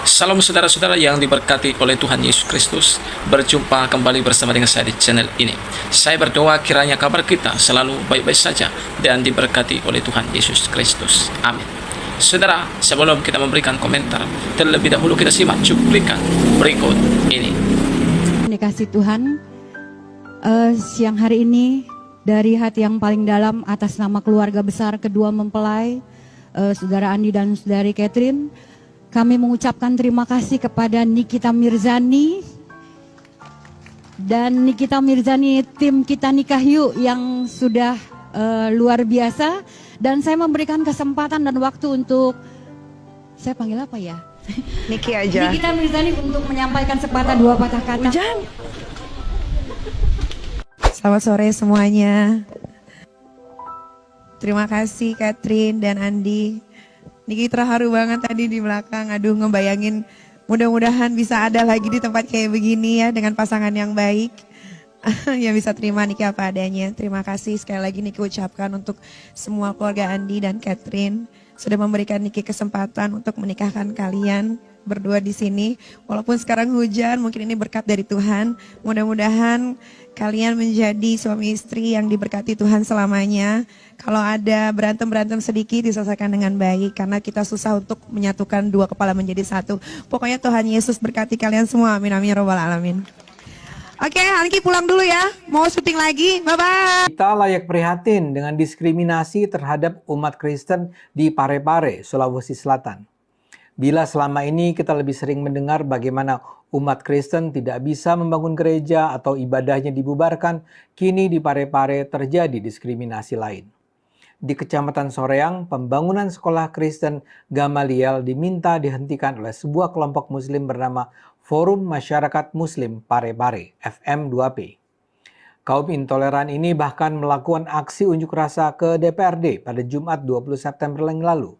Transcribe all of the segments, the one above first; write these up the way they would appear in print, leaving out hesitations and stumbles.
Salam saudara-saudara yang diberkati oleh Tuhan Yesus Kristus. Berjumpa kembali bersama dengan saya di channel ini. Saya berdoa kiranya kabar kita selalu baik-baik saja dan diberkati oleh Tuhan Yesus Kristus. Amin. Saudara, sebelum kita memberikan komentar, terlebih dahulu kita simak cuplikan berikut ini. Dikasih Tuhan, siang hari ini dari hati yang paling dalam atas nama keluarga besar kedua mempelai, Saudara Andi dan Saudari Catherine, kami mengucapkan terima kasih kepada Nikita Mirzani dan Nikita Mirzani tim Kita Nikah Yuk yang sudah luar biasa. Dan saya memberikan kesempatan dan waktu untuk, saya panggil apa ya? Niki aja. Nikita Mirzani untuk menyampaikan sepatah dua patah kata. Hujan. Selamat sore semuanya. Terima kasih Catherine dan Andi. Niki terharu banget tadi di belakang. Aduh, ngebayangin mudah-mudahan bisa ada lagi di tempat kayak begini ya, dengan pasangan yang baik. Yang bisa terima Niki apa adanya. Terima kasih sekali lagi Niki ucapkan untuk semua keluarga Andi dan Catherine sudah memberikan Niki kesempatan untuk menikahkan kalian berdua di sini. Walaupun sekarang hujan, mungkin ini berkat dari Tuhan. Mudah-mudahan kalian menjadi suami istri yang diberkati Tuhan selamanya. Kalau ada berantem-berantem sedikit diselesaikan dengan baik, karena kita susah untuk menyatukan dua kepala menjadi satu. Pokoknya Tuhan Yesus berkati kalian semua. Amin amin ya rabbal alamin. Oke, Anki pulang dulu ya. Mau syuting lagi. Bye-bye. Kita layak prihatin dengan diskriminasi terhadap umat Kristen di Parepare, Sulawesi Selatan. Bila selama ini kita lebih sering mendengar bagaimana umat Kristen tidak bisa membangun gereja atau ibadahnya dibubarkan, kini di Parepare terjadi diskriminasi lain. Di Kecamatan Soreang, pembangunan sekolah Kristen Gamaliel diminta dihentikan oleh sebuah kelompok Muslim bernama Forum Masyarakat Muslim Parepare, FM2P. Kaum intoleran ini bahkan melakukan aksi unjuk rasa ke DPRD pada Jumat 20 September yang lalu.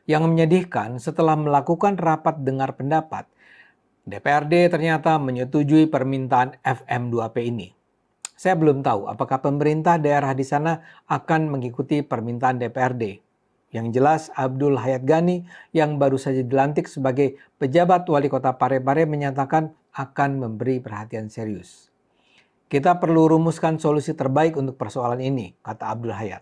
Yang menyedihkan, setelah melakukan rapat dengar pendapat, DPRD ternyata menyetujui permintaan FM2P ini. Saya belum tahu apakah pemerintah daerah di sana akan mengikuti permintaan DPRD. Yang jelas, Abdul Hayat Ghani yang baru saja dilantik sebagai pejabat wali kota Parepare menyatakan akan memberi perhatian serius. Kita perlu rumuskan solusi terbaik untuk persoalan ini, kata Abdul Hayat.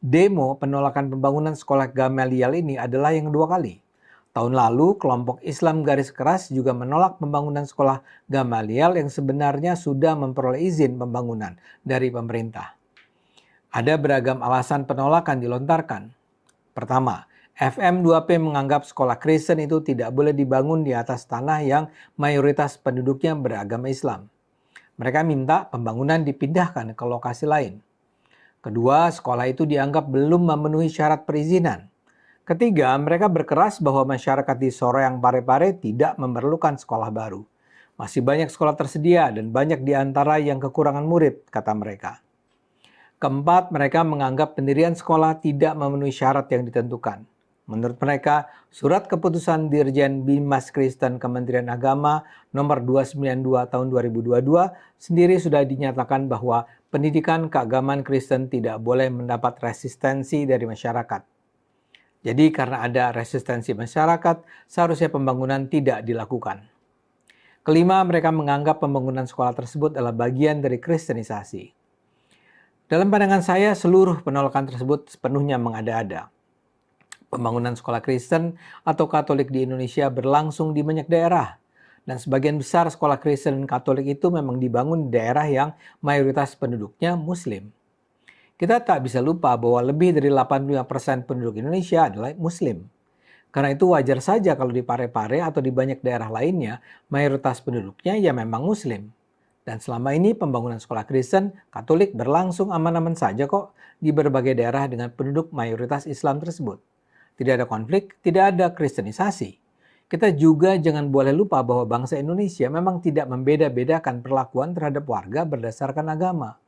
Demo penolakan pembangunan sekolah Gamaliel ini adalah yang kedua kali. Tahun lalu, kelompok Islam garis keras juga menolak pembangunan sekolah Gamaliel yang sebenarnya sudah memperoleh izin pembangunan dari pemerintah. Ada beragam alasan penolakan dilontarkan. Pertama, FM2P menganggap sekolah Kristen itu tidak boleh dibangun di atas tanah yang mayoritas penduduknya beragama Islam. Mereka minta pembangunan dipindahkan ke lokasi lain. Kedua, sekolah itu dianggap belum memenuhi syarat perizinan. Ketiga, mereka berkeras bahwa masyarakat di Soreang Parepare tidak memerlukan sekolah baru. Masih banyak sekolah tersedia dan banyak di antara yang kekurangan murid, kata mereka. Keempat, mereka menganggap pendirian sekolah tidak memenuhi syarat yang ditentukan. Menurut mereka, surat keputusan Dirjen Bimas Kristen Kementerian Agama nomor 292 tahun 2022 sendiri sudah dinyatakan bahwa pendidikan keagamaan Kristen tidak boleh mendapat resistensi dari masyarakat. Jadi karena ada resistensi masyarakat, seharusnya pembangunan tidak dilakukan. Kelima, mereka menganggap pembangunan sekolah tersebut adalah bagian dari kristenisasi. Dalam pandangan saya, seluruh penolakan tersebut sepenuhnya mengada-ada. Pembangunan sekolah Kristen atau Katolik di Indonesia berlangsung di banyak daerah. Dan sebagian besar sekolah Kristen dan Katolik itu memang dibangun di daerah yang mayoritas penduduknya Muslim. Kita tak bisa lupa bahwa lebih dari 85% penduduk Indonesia adalah Muslim. Karena itu wajar saja kalau di Parepare atau di banyak daerah lainnya, mayoritas penduduknya ya memang Muslim. Dan selama ini pembangunan sekolah Kristen Katolik berlangsung aman-aman saja kok di berbagai daerah dengan penduduk mayoritas Islam tersebut. Tidak ada konflik, tidak ada kristenisasi. Kita juga jangan boleh lupa bahwa bangsa Indonesia memang tidak membeda-bedakan perlakuan terhadap warga berdasarkan agama.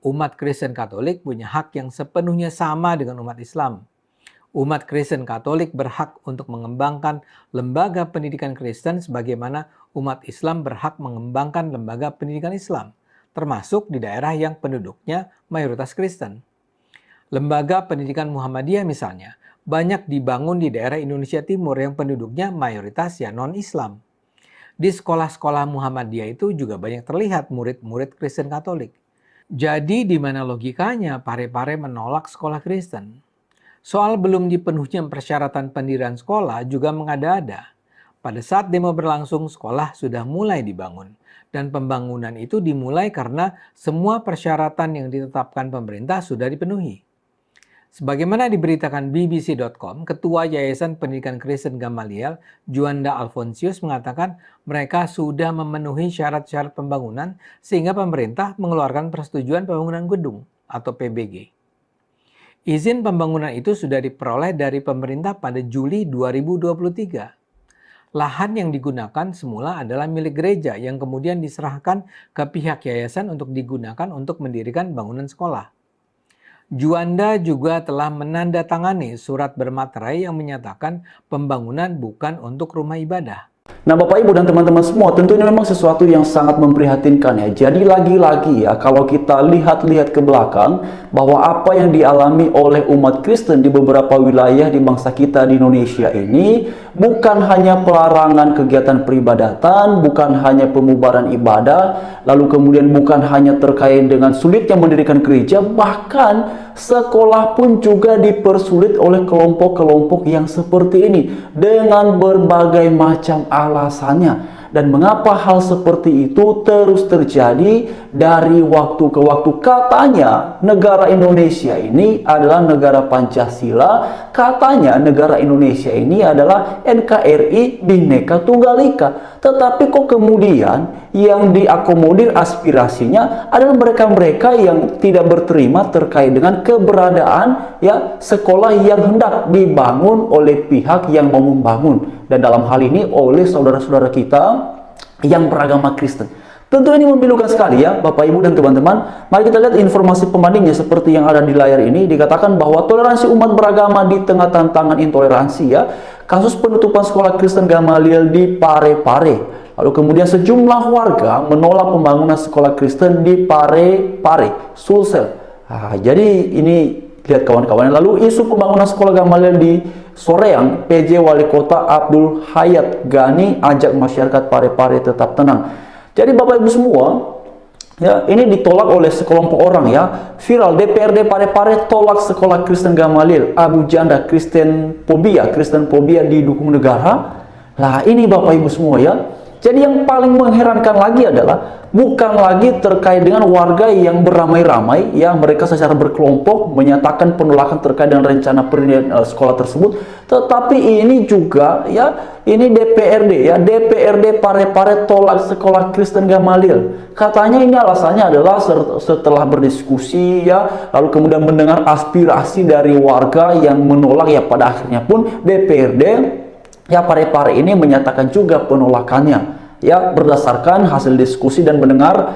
Umat Kristen Katolik punya hak yang sepenuhnya sama dengan umat Islam. Umat Kristen Katolik berhak untuk mengembangkan lembaga pendidikan Kristen sebagaimana umat Islam berhak mengembangkan lembaga pendidikan Islam, termasuk di daerah yang penduduknya mayoritas Kristen. Lembaga pendidikan Muhammadiyah misalnya, banyak dibangun di daerah Indonesia Timur yang penduduknya mayoritas non-Islam. Di sekolah-sekolah Muhammadiyah itu juga banyak terlihat murid-murid Kristen Katolik. Jadi di mana logikanya Parepare menolak sekolah Kristen? Soal belum dipenuhinya persyaratan pendirian sekolah juga mengada-ada. Pada saat demo berlangsung, sekolah sudah mulai dibangun. Dan pembangunan itu dimulai karena semua persyaratan yang ditetapkan pemerintah sudah dipenuhi. Sebagaimana diberitakan BBC.com, Ketua Yayasan Pendidikan Kristen Gamaliel, Juanda Alfonsius mengatakan mereka sudah memenuhi syarat-syarat pembangunan sehingga pemerintah mengeluarkan persetujuan pembangunan gedung atau PBG. Izin pembangunan itu sudah diperoleh dari pemerintah pada Juli 2023. Lahan yang digunakan semula adalah milik gereja yang kemudian diserahkan ke pihak yayasan untuk digunakan untuk mendirikan bangunan sekolah. Juanda juga telah menandatangani surat bermaterai yang menyatakan pembangunan bukan untuk rumah ibadah. Nah Bapak Ibu dan teman-teman semua, tentunya memang sesuatu yang sangat memprihatinkan ya. Jadi lagi-lagi ya, kalau kita lihat ke belakang bahwa apa yang dialami oleh umat Kristen di beberapa wilayah di bangsa kita di Indonesia ini bukan hanya pelarangan kegiatan peribadatan, bukan hanya pemubaran ibadah, lalu kemudian bukan hanya terkait dengan sulitnya mendirikan gereja, bahkan sekolah pun juga dipersulit oleh kelompok-kelompok yang seperti ini dengan berbagai macam alasannya. Dan mengapa hal seperti itu terus terjadi dari waktu ke waktu? Katanya negara Indonesia ini adalah negara Pancasila, katanya negara Indonesia ini adalah NKRI Bhinneka Tunggal Ika. Tetapi kok kemudian yang diakomodir aspirasinya adalah mereka-mereka yang tidak berterima terkait dengan keberadaan ya sekolah yang hendak dibangun oleh pihak yang mau membangun, dan dalam hal ini oleh saudara-saudara kita yang beragama Kristen. Tentu ini memilukan sekali ya Bapak Ibu dan teman-teman. Mari kita lihat informasi pembandingnya seperti yang ada di layar ini. Dikatakan bahwa toleransi umat beragama di tengah tantangan intoleransi ya. Kasus penutupan sekolah Kristen Gamaliel di Parepare. Lalu kemudian sejumlah warga menolak pembangunan sekolah Kristen di Parepare, Sulsel. Jadi ini lihat kawan-kawan. Lalu isu pembangunan sekolah Gamaliel di Soreang, PJ Wali Kota Abdul Hayat Gani ajak masyarakat Parepare tetap tenang. Jadi Bapak Ibu semua, ya ini ditolak oleh sekelompok orang ya. Viral, DPRD Parepare tolak sekolah Kristen Gamaliel. Abu Janda Kristen fobia didukung negara. Lah ini Bapak Ibu semua ya. Jadi yang paling mengherankan lagi adalah bukan lagi terkait dengan warga yang beramai-ramai ya, mereka secara berkelompok menyatakan penolakan terkait dengan rencana pendirian sekolah tersebut, tetapi ini juga ya, ini DPRD Parepare tolak sekolah Kristen Gamaliel. Katanya ini alasannya adalah setelah berdiskusi ya, lalu kemudian mendengar aspirasi dari warga yang menolak ya, pada akhirnya pun DPRD ya Parepare ini menyatakan juga penolakannya ya, berdasarkan hasil diskusi dan mendengar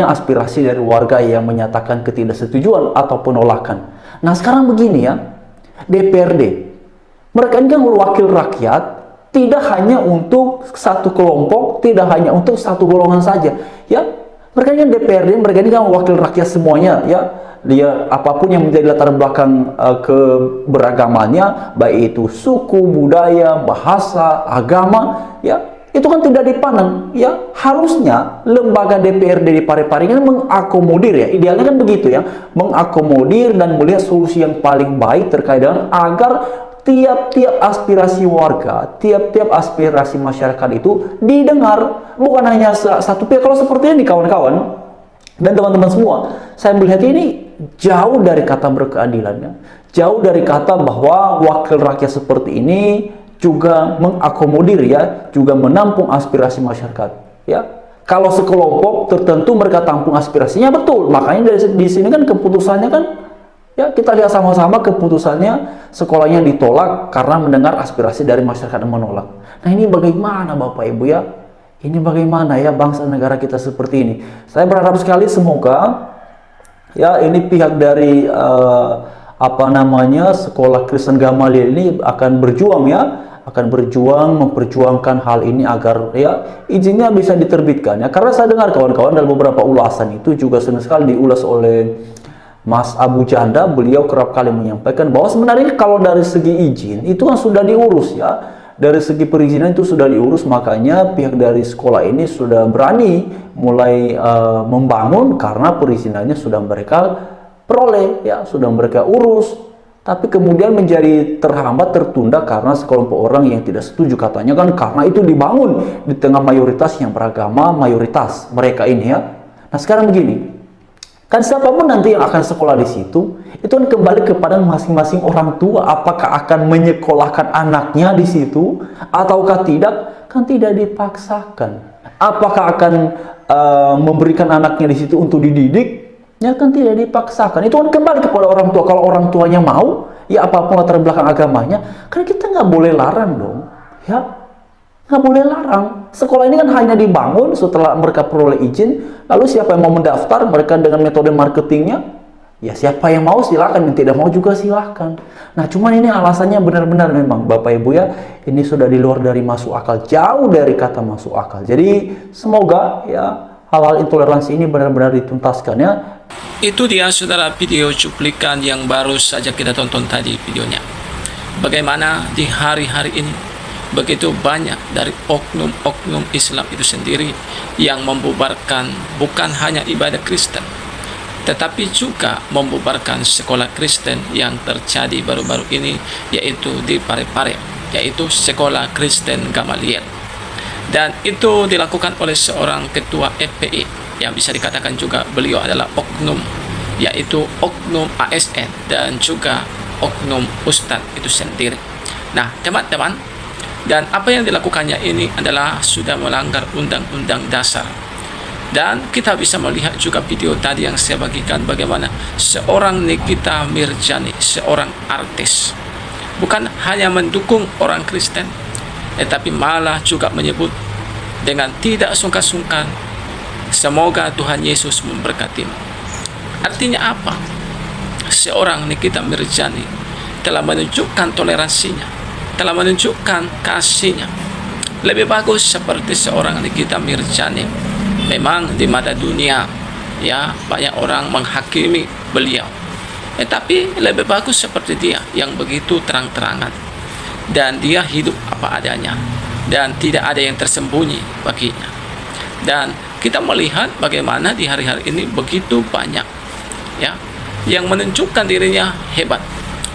aspirasi dari warga yang menyatakan ketidaksetujuan atau penolakan. Nah sekarang begini ya, DPRD mereka ini kan wakil rakyat, tidak hanya untuk satu kelompok, tidak hanya untuk satu golongan saja ya. Mereka ini kan DPRD, mereka ini kan wakil rakyat semuanya ya. Dia apapun yang menjadi latar belakang keberagamannya, baik itu suku, budaya, bahasa, agama, ya itu kan tidak dipandang. Ya harusnya lembaga DPRD di Parepare ini mengakomodir ya, idealnya kan begitu ya, mengakomodir dan melihat solusi yang paling baik terkait dengan agar tiap-tiap aspirasi warga, tiap-tiap aspirasi masyarakat itu didengar, bukan hanya satu pihak. Kalau seperti ini kawan-kawan dan teman-teman semua, saya melihat ini jauh dari kata berkeadilannya, jauh dari kata bahwa wakil rakyat seperti ini juga mengakomodir ya, juga menampung aspirasi masyarakat ya. Kalau sekelompok tertentu mereka tampung aspirasinya, betul, makanya di sini kan keputusannya kan ya, kita lihat sama-sama keputusannya, sekolahnya ditolak karena mendengar aspirasi dari masyarakat yang menolak. Nah ini bagaimana Bapak Ibu ya, ini bagaimana ya bangsa negara kita seperti ini. Saya berharap sekali semoga ya ini pihak dari sekolah Kristen Gamaliel ini akan berjuang ya, akan berjuang memperjuangkan hal ini agar ya izinnya bisa diterbitkan ya. Karena saya dengar kawan-kawan dalam beberapa ulasan itu juga senang sekali diulas oleh Mas Abu Janda, beliau kerap kali menyampaikan bahwa sebenarnya kalau dari segi izin itu kan sudah diurus ya. Dari segi perizinan itu sudah diurus, makanya pihak dari sekolah ini sudah berani mulai membangun karena perizinannya sudah mereka peroleh ya, sudah mereka urus. Tapi kemudian menjadi terhambat, tertunda karena sekelompok orang yang tidak setuju, katanya kan karena itu dibangun di tengah mayoritas yang beragama, mayoritas mereka ini ya. Nah sekarang begini, kan siapapun nanti yang akan sekolah di situ, itu kan kembali kepada masing-masing orang tua. Apakah akan menyekolahkan anaknya di situ, ataukah tidak? Kan tidak dipaksakan. Apakah akan memberikan anaknya di situ untuk dididik? Ya kan tidak dipaksakan. Itu kan kembali kepada orang tua. Kalau orang tuanya mau, ya apapun latar belakang agamanya, kan kita nggak boleh larang dong. Ya, nggak boleh larang. Sekolah ini kan hanya dibangun setelah mereka peroleh izin. Lalu siapa yang mau mendaftar, mereka dengan metode marketingnya, ya siapa yang mau silakan, yang tidak mau juga silakan. Nah cuman ini alasannya benar-benar memang Bapak Ibu ya, ini sudah di luar dari masuk akal, jauh dari kata masuk akal. Jadi semoga ya hal-hal intoleransi ini benar-benar dituntaskan ya. Itu dia saudara video cuplikan yang baru saja kita tonton tadi videonya. Bagaimana di hari-hari ini begitu banyak dari oknum-oknum Islam itu sendiri yang membubarkan bukan hanya ibadah Kristen, tetapi juga membubarkan sekolah Kristen yang terjadi baru-baru ini, yaitu di Parepare, yaitu Sekolah Kristen Gamaliel. Dan itu dilakukan oleh seorang ketua FPI yang bisa dikatakan juga beliau adalah oknum, yaitu oknum ASN dan juga oknum Ustadz itu sendiri. Nah teman-teman, dan apa yang dilakukannya ini adalah sudah melanggar undang-undang dasar. Dan kita bisa melihat juga video tadi yang saya bagikan, bagaimana seorang Nikita Mirjani, seorang artis, bukan hanya mendukung orang Kristen, tetapi malah juga menyebut dengan tidak sungkan-sungkan, semoga Tuhan Yesus memberkatimu. Artinya apa? Seorang Nikita Mirjani telah menunjukkan toleransinya, telah menunjukkan kasihnya. Lebih bagus seperti seorang Nikita Mirjani. Memang di mata dunia ya banyak orang menghakimi beliau, tapi lebih bagus seperti dia yang begitu terang-terangan, dan dia hidup apa adanya, dan tidak ada yang tersembunyi baginya. Dan kita melihat bagaimana di hari-hari ini begitu banyak ya yang menunjukkan dirinya hebat,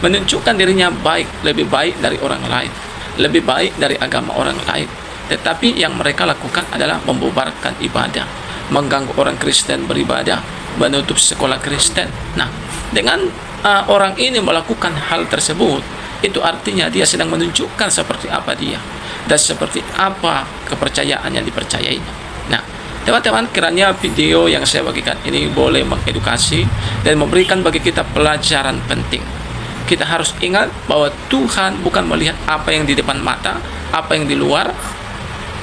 menunjukkan dirinya baik, lebih baik dari orang lain, lebih baik dari agama orang lain, tetapi yang mereka lakukan adalah membubarkan ibadah, mengganggu orang Kristen beribadah, menutup sekolah Kristen. Nah, dengan orang ini melakukan hal tersebut, itu artinya dia sedang menunjukkan seperti apa dia dan seperti apa kepercayaan yang dipercayainya. Nah, teman-teman, kiranya video yang saya bagikan ini boleh mengedukasi dan memberikan bagi kita pelajaran penting. Kita harus ingat bahwa Tuhan bukan melihat apa yang di depan mata, apa yang di luar,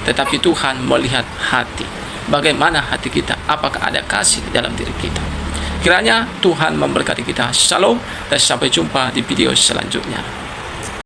tetapi Tuhan melihat hati. Bagaimana hati kita, apakah ada kasih di dalam diri kita. Kiranya Tuhan memberkati kita. Shalom dan sampai jumpa di video selanjutnya.